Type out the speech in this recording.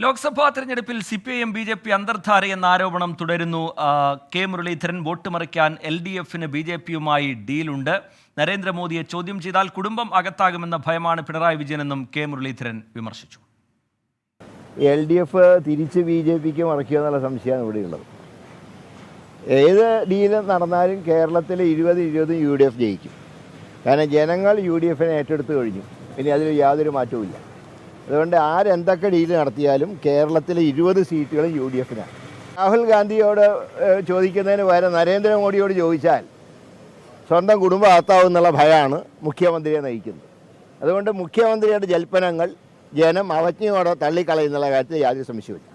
ലോക്സഭാ തെരഞ്ഞെടുപ്പിൽ CPIM BJP അന്തർധാരയെന്ന ആരോപണം തുടരുന്നു. കെ മുരളീധരൻ വോട്ട് മറിക്കാൻ LDFന് BJPയുമായി ഡീലുണ്ട്. നരേന്ദ്രമോദിയെ ചോദ്യം ചെയ്താൽ കുടുംബം അകത്താകുമെന്ന ഭയമാണ് പിണറായി വിജയനെന്നും കെ മുരളീധരൻ വിമർശിച്ചു. LDF തിരിച്ച് BJPക്ക് മറിക്കുക എന്നുള്ള സംശയമാണ് ഇവിടെയുള്ളത്. ഏത് ഡീല് നടന്നാലും കേരളത്തിൽ 20-20 UDF ജയിക്കും. കാരണം ജനങ്ങൾ UDFനെ ഏറ്റെടുത്ത് കഴിഞ്ഞു. ഇനി അതിൽ യാതൊരു മാറ്റവുമില്ല. അതുകൊണ്ട് ആരെന്തൊക്കെ ഡീല് നടത്തിയാലും കേരളത്തിലെ 20 സീറ്റുകളും UDFനാണ്. രാഹുൽ ഗാന്ധിയോട് ചോദിക്കുന്നതിന് പകരം നരേന്ദ്രമോദിയോട് ചോദിച്ചാൽ സ്വന്തം കുടുംബം അകത്താവുന്നുള്ള ഭയമാണ് മുഖ്യമന്ത്രിയെ നയിക്കുന്നത്. അതുകൊണ്ട് മുഖ്യമന്ത്രിയുടെ ജൽപ്പനങ്ങൾ ജനം അവജ്ഞയോടെ തള്ളിക്കളയുന്നുള്ള കാര്യത്തിൽ യാതൊരു സംശയമില്ല.